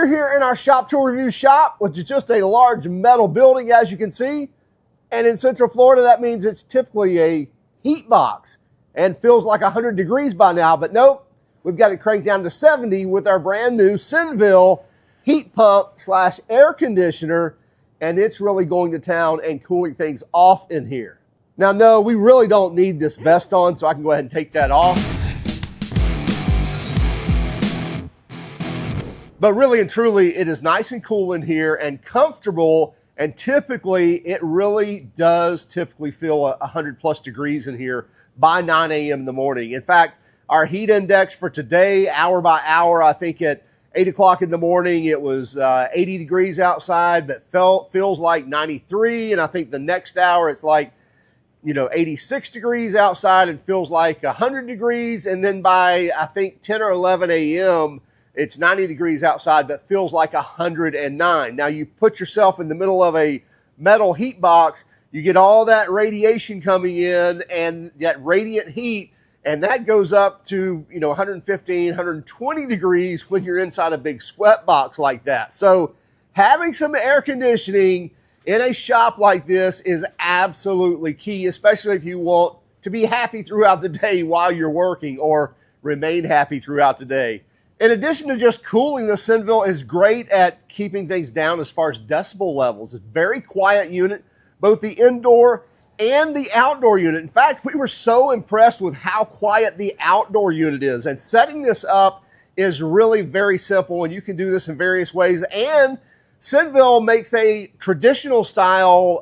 We're here in our shop tour review shop, which is just a large metal building, as you can see. And in Central Florida, that means it's typically a heat box and feels like 100 degrees by now. But nope, we've got it cranked down to 70 with our brand new Senville heat pump slash air conditioner. And it's really going to town and cooling things off in here. Now, no, we really don't need this vest on, so I can go ahead and take that off. But really and truly, it is nice and cool in here and comfortable. And typically, it really does typically feel 100 plus degrees in here by 9 a.m. in the morning. In fact, our heat index for today, hour by hour, I think at 8 o'clock in the morning, it was 80 degrees outside, but feels like 93. And I think the next hour, it's like, 86 degrees outside and feels like 100 degrees. And then by, I think, 10 or 11 a.m., it's 90 degrees outside, but feels like 109. Now, you put yourself in the middle of a metal heat box, you get all that radiation coming in and that radiant heat, and that goes up to 115, 120 degrees when you're inside a big sweat box like that. So having some air conditioning in a shop like this is absolutely key, especially if you want to be happy throughout the day while you're working or remain happy throughout the day. In addition to just cooling, the Senville is great at keeping things down as far as decibel levels. It's a very quiet unit, both the indoor and the outdoor unit. In fact, we were so impressed with how quiet the outdoor unit is. And setting this up is really very simple, and you can do this in various ways. And Senville makes a traditional style,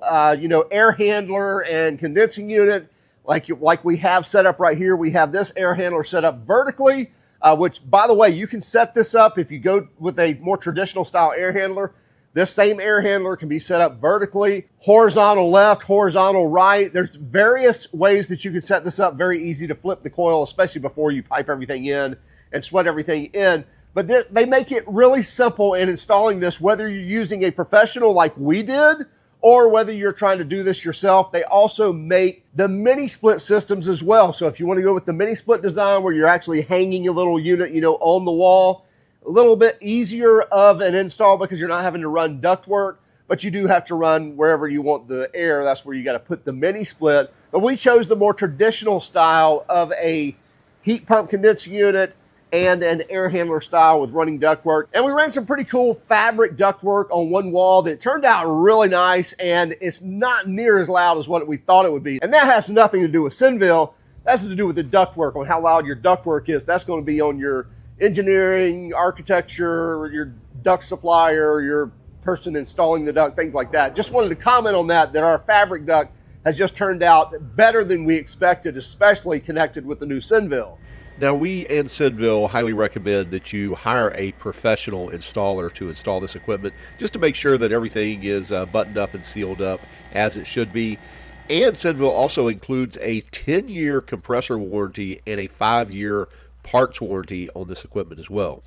air handler and condensing unit like we have set up right here. We have this air handler set up vertically, which, by the way, you can set this up if you go with a more traditional style air handler. This same air handler can be set up vertically, horizontal left, horizontal right. There's various ways that you can set this up. Very easy to flip the coil, especially before you pipe everything in and sweat everything in. But they make it really simple in installing this, whether you're using a professional like we did, or whether you're trying to do this yourself. They also make the mini split systems as well. So if you want to go with the mini split design where you're actually hanging a little unit, on the wall, a little bit easier of an install because you're not having to run ductwork, but you do have to run wherever you want the air. That's where you got to put the mini split. But we chose the more traditional style of a heat pump condensing unit and an air handler style with running ductwork. And we ran some pretty cool fabric ductwork on one wall that turned out really nice, and it's not near as loud as what we thought it would be. And that has nothing to do with Senville. That's to do with the ductwork, on how loud your ductwork is. That's going to be on your engineering, architecture, your duct supplier, your person installing the duct, things like that. Just wanted to comment on that our fabric duct has just turned out better than we expected, especially connected with the new Senville. Now, we and Senville highly recommend that you hire a professional installer to install this equipment, just to make sure that everything is buttoned up and sealed up as it should be. And Senville also includes a 10-year compressor warranty and a 5-year parts warranty on this equipment as well.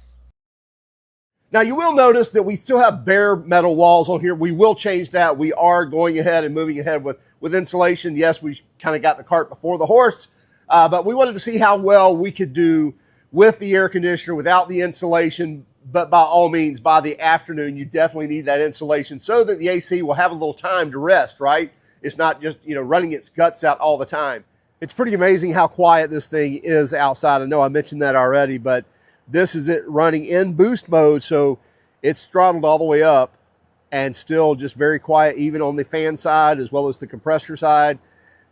Now, you will notice that we still have bare metal walls on here. We will change that. We are going ahead and moving ahead with insulation. Yes, we kind of got the cart before the horse. But we wanted to see how well we could do with the air conditioner without the insulation. But by all means, by the afternoon, you definitely need that insulation so that the AC will have a little time to rest, right? It's not just, running its guts out all the time. It's pretty amazing how quiet this thing is outside. I know I mentioned that already, but this is it running in boost mode. So it's throttled all the way up and still just very quiet, even on the fan side as well as the compressor side.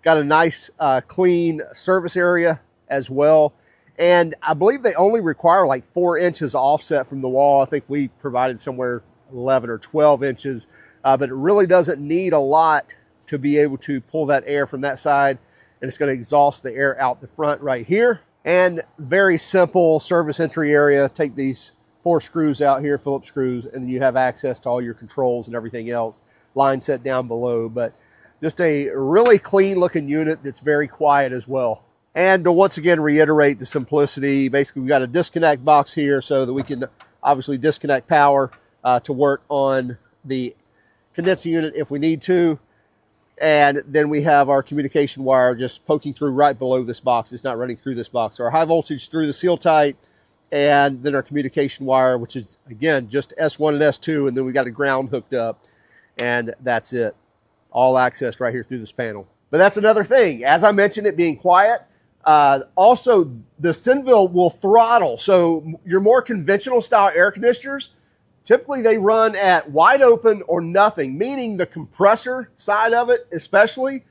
Got a nice clean service area as well. And I believe they only require like 4 inches offset from the wall. I think we provided somewhere 11 or 12 inches, but it really doesn't need a lot to be able to pull that air from that side. And it's going to exhaust the air out the front right here. And very simple service entry area. Take these 4 screws out here, Phillips screws, and then you have access to all your controls and everything else. Line set down below, but just a really clean looking unit that's very quiet as well. And to once again reiterate the simplicity, basically we've got a disconnect box here so that we can obviously disconnect power to work on the condensing unit if we need to. And then we have our communication wire just poking through right below this box. It's not running through this box. So our high voltage through the seal tight, and then our communication wire, which is, again, just S1 and S2, and then we got a ground hooked up, and that's it. All accessed right here through this panel. But that's another thing. As I mentioned, it being quiet. Also, the Senville will throttle. So your more conventional style air conditioners, typically they run at wide open or nothing, meaning the compressor side of it especially.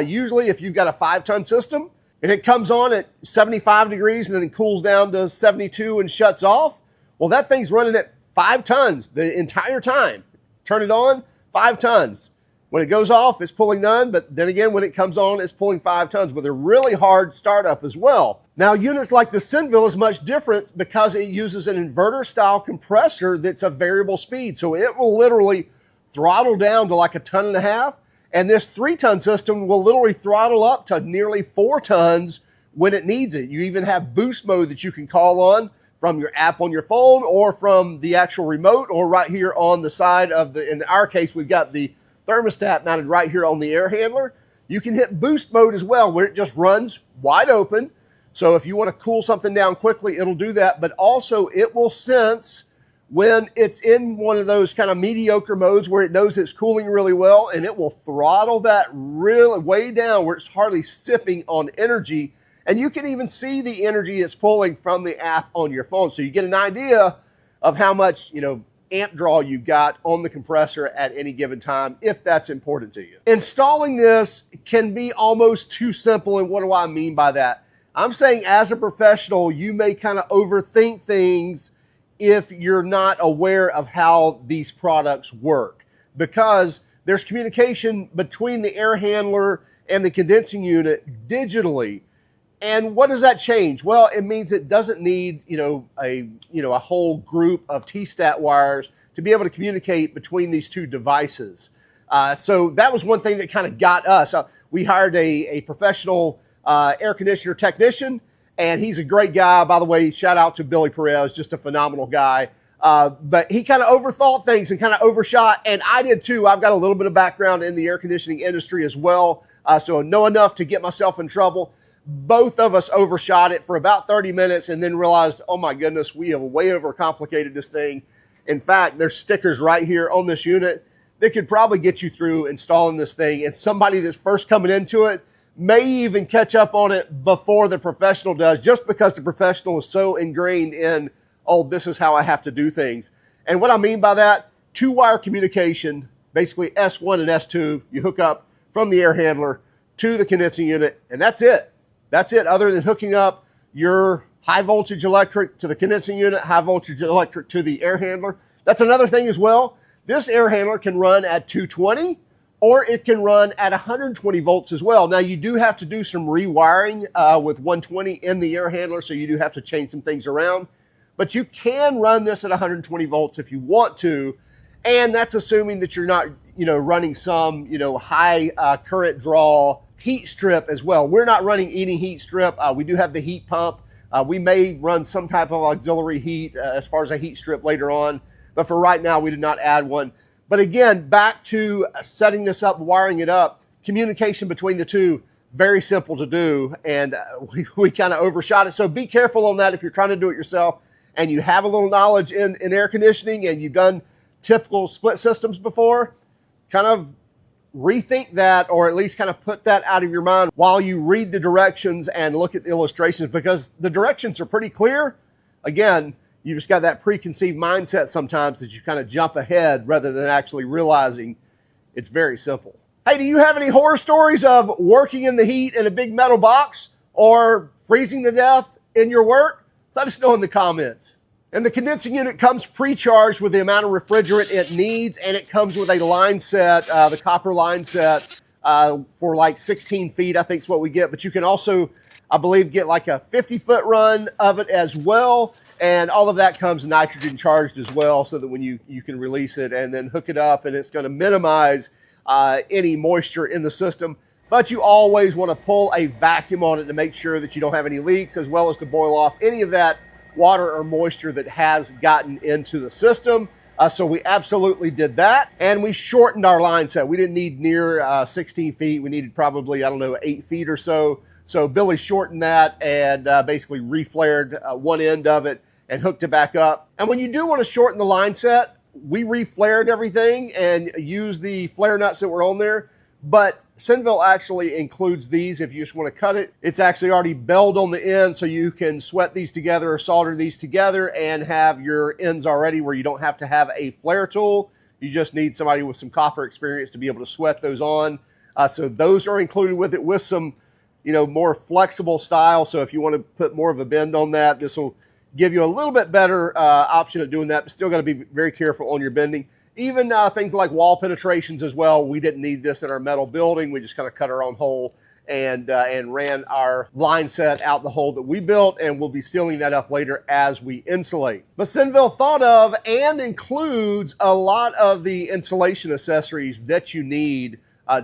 Usually if you've got a 5-ton system and it comes on at 75 degrees and then it cools down to 72 and shuts off, well, that thing's running at 5 tons the entire time. Turn it on, 5 tons. When it goes off, it's pulling none, but then again, when it comes on, it's pulling 5 tons with a really hard startup as well. Now, units like the Senville is much different because it uses an inverter-style compressor that's a variable speed. So it will literally throttle down to like 1.5 tons, and this 3-ton system will literally throttle up to nearly 4 tons when it needs it. You even have boost mode that you can call on from your app on your phone or from the actual remote or right here on the side of the, in our case, we've got the thermostat mounted right here on the air handler. You can hit boost mode as well, where it just runs wide open. So if you want to cool something down quickly, it'll do that. But also it will sense when it's in one of those kind of mediocre modes where it knows it's cooling really well, and it will throttle that really way down where it's hardly sipping on energy. And you can even see the energy it's pulling from the app on your phone. So you get an idea of how much, amp draw you've got on the compressor at any given time, if that's important to you. Installing this can be almost too simple, and what do I mean by that? I'm saying as a professional, you may kind of overthink things if you're not aware of how these products work, because there's communication between the air handler and the condensing unit digitally. And what does that change? Well, it means it doesn't need, a whole group of T-stat wires to be able to communicate between these two devices. So that was one thing that kind of got us. We hired a professional air conditioner technician, and he's a great guy. By the way, shout out to Billy Perez, just a phenomenal guy. But he kind of overthought things and kind of overshot, and I did too. I've got a little bit of background in the air conditioning industry as well, so I know enough to get myself in trouble. Both of us overshot it for about 30 minutes and then realized, oh my goodness, we have way overcomplicated this thing. In fact, there's stickers right here on this unit that could probably get you through installing this thing. And somebody that's first coming into it may even catch up on it before the professional does, just because the professional is so ingrained in, oh, this is how I have to do things. And what I mean by that, 2-wire communication, basically S1 and S2, you hook up from the air handler to the condensing unit, and that's it. That's it, other than hooking up your high voltage electric to the condensing unit, high voltage electric to the air handler. That's another thing as well. This air handler can run at 220 or it can run at 120 volts as well. Now, you do have to do some rewiring with 120 in the air handler, so you do have to change some things around. But you can run this at 120 volts if you want to, and that's assuming that you're not, running some, high current draw heat strip as well. We're not running any heat strip. We do have the heat pump. We may run some type of auxiliary heat as far as a heat strip later on, but for right now, we did not add one. But again, back to setting this up, wiring it up, communication between the two, very simple to do, and we kind of overshot it. So be careful on that if you're trying to do it yourself and you have a little knowledge in air conditioning and you've done typical split systems before, kind of rethink that, or at least kind of put that out of your mind while you read the directions and look at the illustrations, because the directions are pretty clear. Again, you just got that preconceived mindset sometimes that you kind of jump ahead rather than actually realizing it's very simple. Hey, do you have any horror stories of working in the heat in a big metal box or freezing to death in your work? Let us know in the comments. And the condensing unit comes pre-charged with the amount of refrigerant it needs, and it comes with a line set, the copper line set, for like 16 feet, I think is what we get. But you can also, I believe, get like a 50-foot run of it as well. And all of that comes nitrogen charged as well, so that when you can release it and then hook it up, and it's going to minimize any moisture in the system. But you always want to pull a vacuum on it to make sure that you don't have any leaks, as well as to boil off any of that water or moisture that has gotten into the system. So we absolutely did that. And we shortened our line set. We didn't need near 16 feet. We needed probably, 8 feet or so. So Billy shortened that and basically reflared one end of it. and hooked it back up. And when you do want to shorten the line set, we re-flared everything and used the flare nuts that were on there. But Senville actually includes these if you just want to cut it. It's actually already belled on the end, so you can sweat these together or solder these together and have your ends already where you don't have to have a flare tool. You just need somebody with some copper experience to be able to sweat those on. So those are included with it with some, more flexible style. So if you want to put more of a bend on that, this will give you a little bit better option of doing that, but still got to be very careful on your bending. Even things like wall penetrations as well. We didn't need this in our metal building. We just kind of cut our own hole and ran our line set out the hole that we built, and we'll be sealing that up later as we insulate. But Senville thought of and includes a lot of the insulation accessories that you need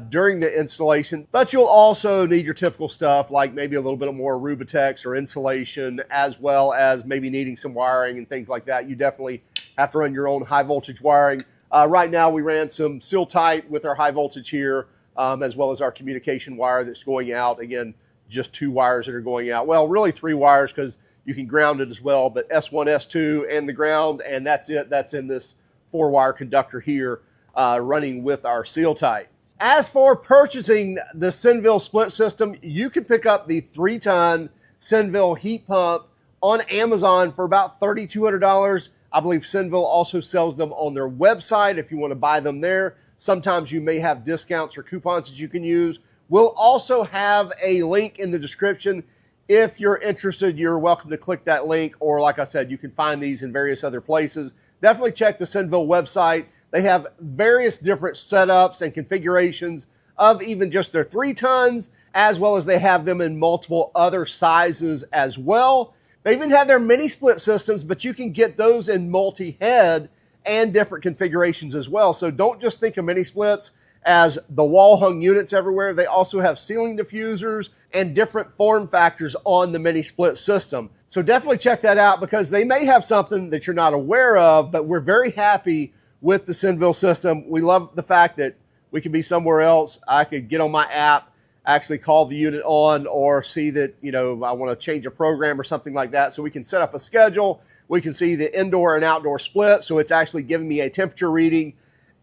during the installation, but you'll also need your typical stuff like maybe a little bit more Rubatex or insulation, as well as maybe needing some wiring and things like that. You definitely have to run your own high voltage wiring. Right now we ran some Seal Tight with our high voltage here, as well as our communication wire that's going out. Again, just 2 wires that are going out. Well, really 3 wires because you can ground it as well, but S1, S2 and the ground, and that's it. That's in this 4-wire conductor here running with our Seal Tight. As for purchasing the Senville split system, you can pick up the 3-ton Senville heat pump on Amazon for about $3,200. I believe Senville also sells them on their website if you want to buy them there. Sometimes you may have discounts or coupons that you can use. We'll also have a link in the description. If you're interested, you're welcome to click that link, or like I said, you can find these in various other places. Definitely check the Senville website. They have various different setups and configurations of even just their 3 tons, as well as they have them in multiple other sizes as well. They even have their mini split systems, but you can get those in multi-head and different configurations as well. So don't just think of mini splits as the wall hung units everywhere. They also have ceiling diffusers and different form factors on the mini split system. So definitely check that out because they may have something that you're not aware of, but we're very happy with the Senville system. We love the fact that we could be somewhere else. I could get on my app, actually call the unit on, or see that, I want to change a program or something like that. So we can set up a schedule. We can see the indoor and outdoor split. So it's actually giving me a temperature reading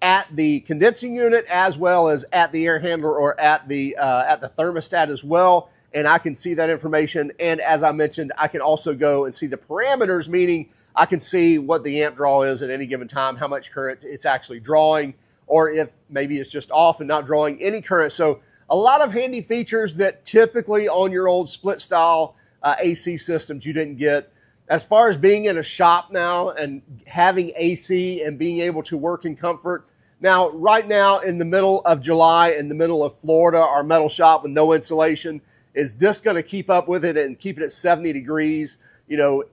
at the condensing unit as well as at the air handler or at the thermostat as well. And I can see that information. And as I mentioned, I can also go and see the parameters, meaning I can see what the amp draw is at any given time, how much current it's actually drawing, or if maybe it's just off and not drawing any current. So a lot of handy features that typically on your old split style AC systems you didn't get. As far as being in a shop now and having AC and being able to work in comfort. Now, right now in the middle of July, in the middle of Florida, our metal shop with no insulation, is this going to keep up with it and keep it at 70 degrees,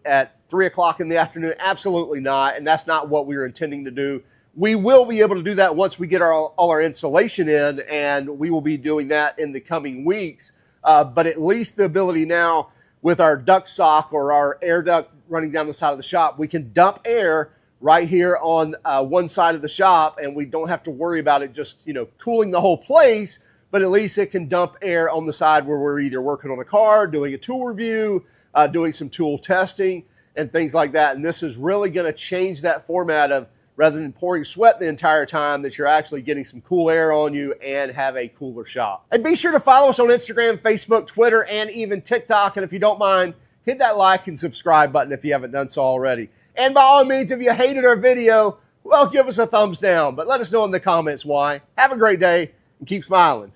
at 3 o'clock in the afternoon? Absolutely not. And that's not what we were intending to do. We will be able to do that once we get all our insulation in, and we will be doing that in the coming weeks. But at least the ability now with our duct sock or our air duct running down the side of the shop, we can dump air right here on one side of the shop, and we don't have to worry about it just, cooling the whole place, but at least it can dump air on the side where we're either working on a car, doing a tool review, doing some tool testing and things like that. And this is really going to change that format of, rather than pouring sweat the entire time, that you're actually getting some cool air on you and have a cooler shop. And be sure to follow us on Instagram, Facebook, Twitter, and even TikTok. And if you don't mind, hit that like and subscribe button if you haven't done so already. And by all means, if you hated our video, well, give us a thumbs down, but let us know in the comments why. Have a great day and keep smiling.